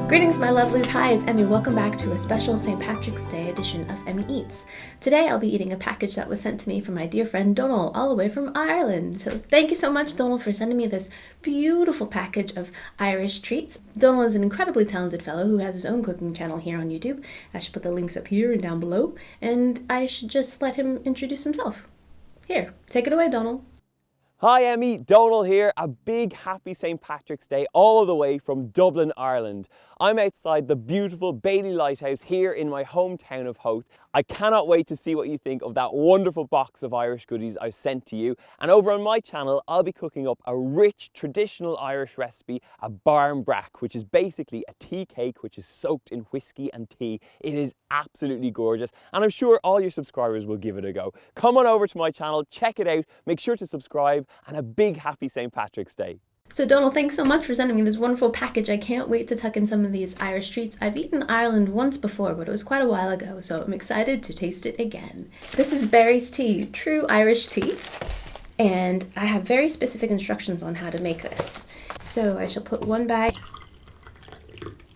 Greetings my lovelies, hi, it's Emmy. Welcome back to a special St. Patrick's Day edition of Emmy Eats. Today I'll be eating a package that was sent to me from my dear friend Donal, all the way from Ireland. So thank you so much, Donal, for sending me this beautiful package of Irish treats. Donal is an incredibly talented fellow who has his own cooking channel here on YouTube. I should put the links up here and down below, and I should just let him introduce himself. Here, take it away, Donal. Hi Emmy, Donal here. A big happy St. Patrick's Day all the way from Dublin, Ireland. I'm outside the beautiful Bailey Lighthouse here in my hometown of Howth. I cannot wait to see what you think of that wonderful box of Irish goodies I've sent to you. And over on my channel, I'll be cooking up a rich traditional Irish recipe, a Barmbrack, which is basically a tea cake which is soaked in whiskey and tea. It is absolutely gorgeous, and I'm sure all your subscribers will give it a go. Come on over to my channel, check it out, make sure to subscribe, and a big happy St. Patrick's Day. So Donal, thanks so much for sending me this wonderful package. I can't wait to tuck in some of these Irish treats. I've eaten Ireland once before, but it was quite a while ago, so I'm excited to taste it again. This is Barry's tea, true Irish tea, and I have very specific instructions on how to make this. So I shall put one bag.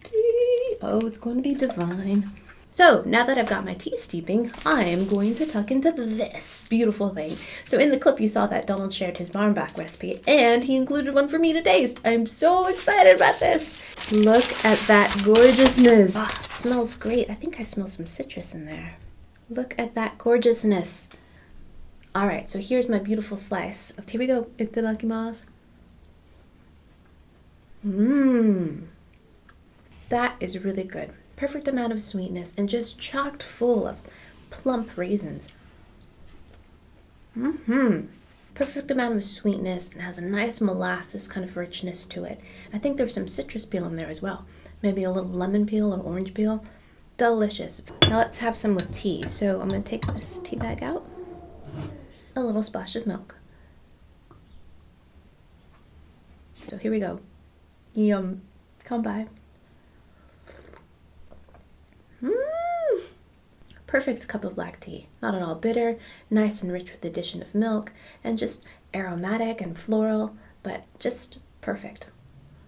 Tea. Oh, it's going to be divine. So now that I've got my tea steeping, I'm going to tuck into this beautiful thing. So in the clip you saw that Donald shared his Barmbrack recipe, and he included one for me to taste. I'm so excited about this. Look at that gorgeousness. Oh, it smells great. I think I smell some citrus in there. Look at that gorgeousness. All right, so here's my beautiful slice. Here we go. Itadakimasu. That is really good. Perfect amount of sweetness and just chocked full of plump raisins. Perfect amount of sweetness and has a nice molasses kind of richness to it. I think there's some citrus peel in there as well. Maybe a little lemon peel or orange peel. Delicious. Now let's have some with tea. So I'm going to take this tea bag out. A little splash of milk. So here we go. Yum. Come by. Perfect cup of black tea. Not at all bitter, nice and rich with the addition of milk, and just aromatic and floral, but just perfect.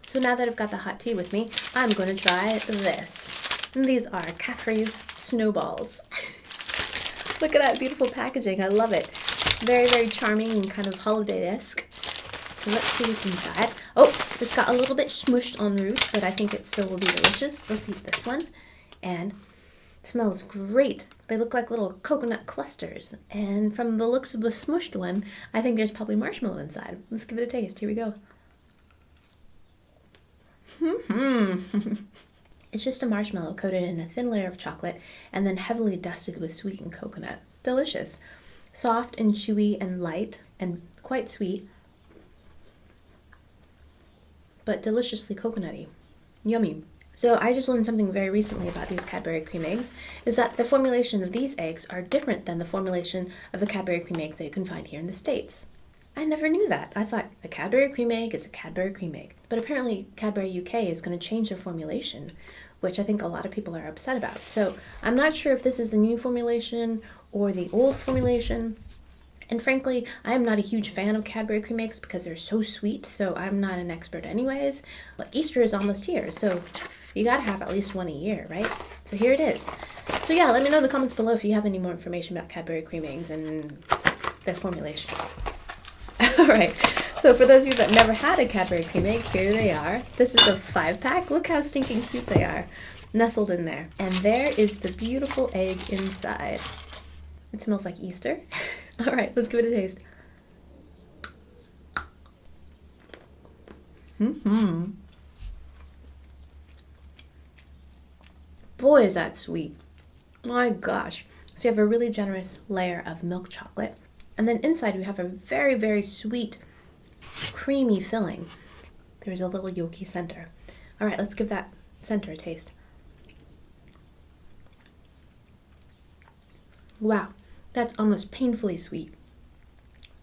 So now that I've got the hot tea with me, I'm going to try this. And these are Catphrase Snowballs. Look at that beautiful packaging. I love it. Very, very charming and kind of holiday-esque. So let's see what's inside. Oh, it's got a little bit smushed en route, but I think it still will be delicious. Let's eat this one. And it smells great. They look like little coconut clusters. And from the looks of the smushed one, I think there's probably marshmallow inside. Let's give it a taste. Here we go. It's just a marshmallow coated in a thin layer of chocolate and then heavily dusted with sweetened coconut. Delicious. Soft and chewy and light and quite sweet, but deliciously coconutty. Yummy. So I just learned something very recently about these Cadbury cream eggs, is that the formulation of these eggs are different than the formulation of the Cadbury cream eggs that you can find here in the States. I never knew that. I thought a Cadbury cream egg is a Cadbury cream egg. But apparently Cadbury UK is going to change their formulation, which I think a lot of people are upset about. So I'm not sure if this is the new formulation or the old formulation. And frankly, I am not a huge fan of Cadbury cream eggs because they're so sweet, so I'm not an expert anyways. But Easter is almost here, so you gotta have at least one a year, right? So here it is. So yeah, let me know in the comments below if you have any more information about Cadbury cream eggs and their formulation. Alright, so for those of you that never had a Cadbury cream egg, here they are. This is a 5-pack. Look how stinking cute they are, nestled in there. And there is the beautiful egg inside. It smells like Easter. Alright, let's give it a taste. Boy, is that sweet. My gosh. So you have a really generous layer of milk chocolate. And then inside you have a very, very sweet, creamy filling. There's a little yolky center. All right, let's give that center a taste. Wow, that's almost painfully sweet.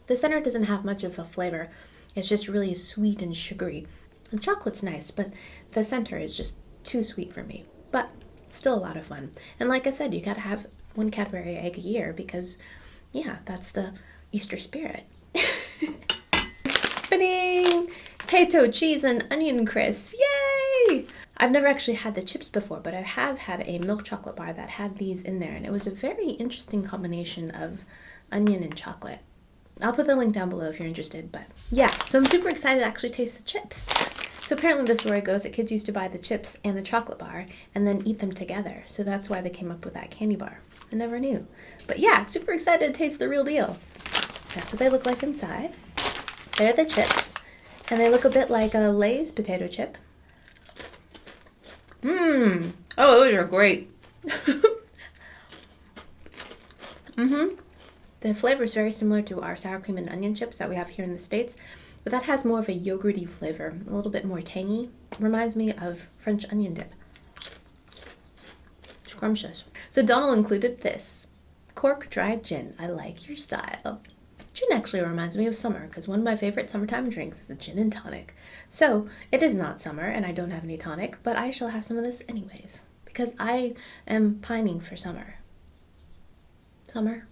The center doesn't have much of a flavor. It's just really sweet and sugary. The chocolate's nice, but the center is just too sweet for me. But still a lot of fun. And like I said, you gotta have one Cadbury egg a year because, yeah, that's the Easter spirit. Tayto cheese and onion crisp. Yay! I've never actually had the chips before, but I have had a milk chocolate bar that had these in there, and it was a very interesting combination of onion and chocolate. I'll put the link down below if you're interested, but yeah. So I'm super excited to actually taste the chips. So apparently the story goes that kids used to buy the chips and the chocolate bar and then eat them together. So that's why they came up with that candy bar. I never knew. But yeah, super excited to taste the real deal. That's what they look like inside. They're the chips, and they look a bit like a Lay's potato chip. Oh, those are great. The flavor is very similar to our sour cream and onion chips that we have here in the States, but that has more of a yogurty flavor, a little bit more tangy. Reminds me of French onion dip. Scrumptious. So Donal included this. Cork Dry Gin. I like your style. Gin actually reminds me of summer because one of my favorite summertime drinks is a gin and tonic. So it is not summer and I don't have any tonic, but I shall have some of this anyways because I am pining for summer. Summer.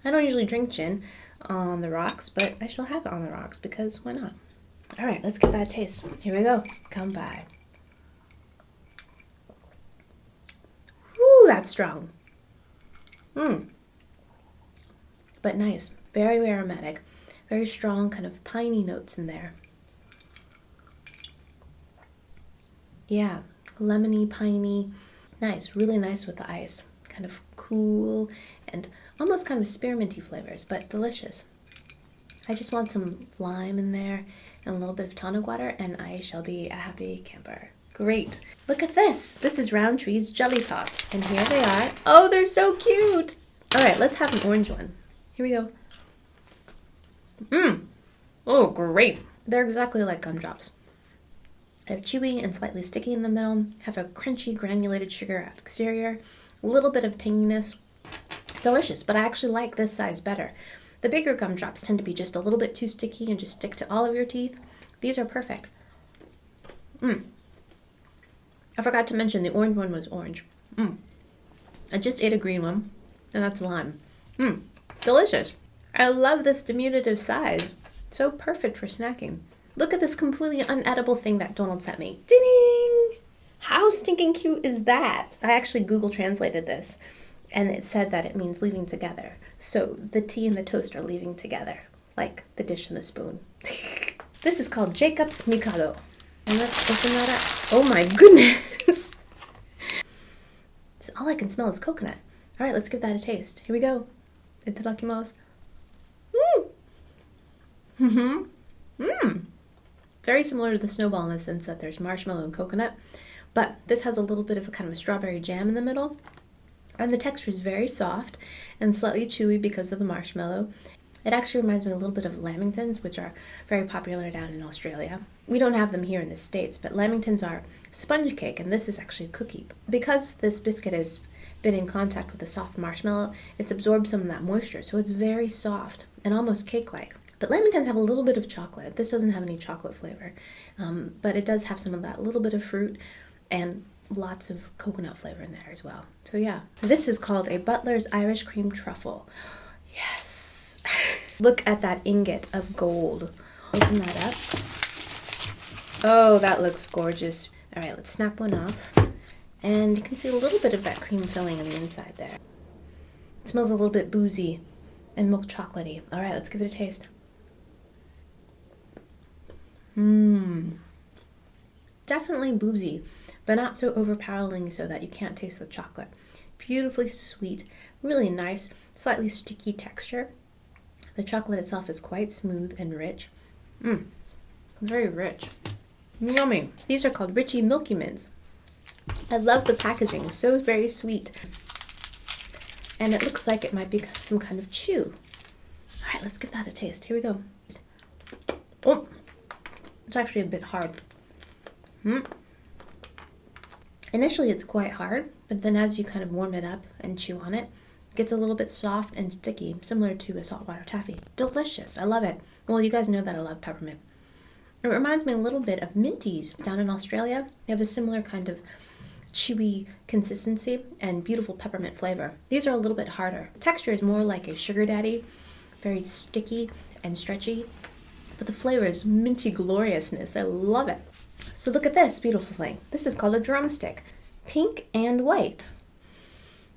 I don't usually drink gin on the rocks, but I shall have it on the rocks because why not? All right, let's give that a taste. Here we go. Come by. Ooh, that's strong. But nice. Very aromatic. Very strong kind of piney notes in there. Yeah, lemony, piney. Nice. Really nice with the ice. Kind of cool and almost kind of spearminty flavors, but delicious. I just want some lime in there and a little bit of tonic water and I shall be a happy camper. Great. Look at this. This is Roundtree's Jelly Tots. And here they are. Oh, they're so cute. All right, let's have an orange one. Here we go. Oh, great. They're exactly like gumdrops. They're chewy and slightly sticky in the middle, have a crunchy granulated sugar exterior, a little bit of tanginess. Delicious, but I actually like this size better. The bigger gumdrops tend to be just a little bit too sticky and just stick to all of your teeth. These are perfect. I forgot to mention the orange one was orange. I just ate a green one, and that's lime. Delicious. I love this diminutive size. So perfect for snacking. Look at this completely unedible thing that Donald sent me. Ding! How stinking cute is that? I actually Google translated this, and it said that it means leaving together. So the tea and the toast are leaving together, like the dish and the spoon. This is called Jacob's Mikado. And let's open that up. Oh my goodness! All I can smell is coconut. All right, let's give that a taste. Here we go. Itadakimasu. Very similar to the snowball in the sense that there's marshmallow and coconut, but this has a little bit of a kind of a strawberry jam in the middle, and the texture is very soft and slightly chewy because of the marshmallow. It actually reminds me a little bit of lamingtons, which are very popular down in Australia. We don't have them here in the States, but lamingtons are sponge cake, and this is actually a cookie. Because this biscuit has been in contact with the soft marshmallow, it's absorbed some of that moisture, so it's very soft and almost cake-like. But lamingtons have a little bit of chocolate. This doesn't have any chocolate flavor, but it does have some of that little bit of fruit and lots of coconut flavor in there as well. So yeah, this is called a Butler's Irish Cream Truffle. Yes. Look at that ingot of gold. Open that up. Oh, that looks gorgeous. All right, let's snap one off. And you can see a little bit of that cream filling on the inside there. It smells a little bit boozy and milk chocolatey. All right, let's give it a taste. Definitely boozy, but not so overpowering so that you can't taste the chocolate. Beautifully sweet, really nice, slightly sticky texture. The chocolate itself is quite smooth and rich. Very rich. Yummy. These are called Richie Milky Mints. I love the packaging, so very sweet. And it looks like it might be some kind of chew. All right, let's give that a taste. Here we go. Oh, it's actually a bit hard. Initially it's quite hard, but then as you kind of warm it up and chew on it, it gets a little bit soft and sticky, similar to a saltwater taffy. Delicious. I love it. Well, you guys know that I love peppermint. It reminds me a little bit of Minties. Down in Australia, they have a similar kind of chewy consistency and beautiful peppermint flavor. These are a little bit harder. The texture is more like a sugar daddy, very sticky and stretchy, but the flavor is minty gloriousness. I love it. So look at this beautiful thing. This is called a drumstick. Pink and white.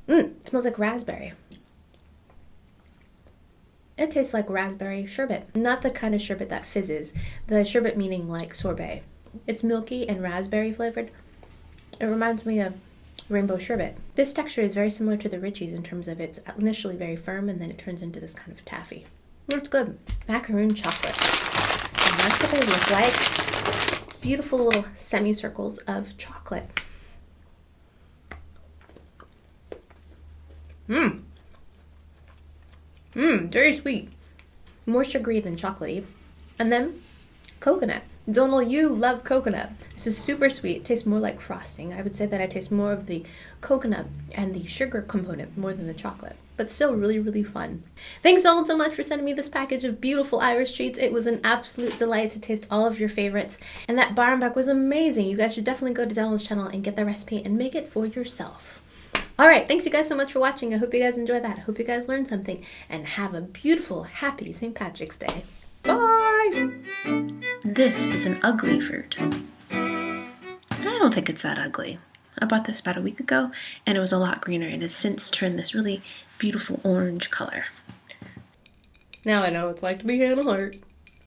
It smells like raspberry. It tastes like raspberry sherbet. Not the kind of sherbet that fizzes. The sherbet meaning like sorbet. It's milky and raspberry flavored. It reminds me of rainbow sherbet. This texture is very similar to the Richie's in terms of it's initially very firm and then it turns into this kind of taffy. It's good. Macaroon chocolate. And that's what they look like. Beautiful little semicircles of chocolate. Very sweet. More sugary than chocolatey. And then coconut. Donal, you love coconut. This is super sweet. It tastes more like frosting. I would say that I taste more of the coconut and the sugar component more than the chocolate. But still really, really fun. Thanks, Donal, so much for sending me this package of beautiful Irish treats. It was an absolute delight to taste all of your favorites. And that Barmbrack was amazing. You guys should definitely go to Donal's channel and get the recipe and make it for yourself. Alright, thanks you guys so much for watching. I hope you guys enjoyed that. I hope you guys learned something. And have a beautiful, happy St. Patrick's Day. Bye! This is an ugly fruit. I don't think it's that ugly. I bought this about a week ago, and it was a lot greener. It has since turned this really beautiful orange color. Now I know what it's like to be Hannah Hart.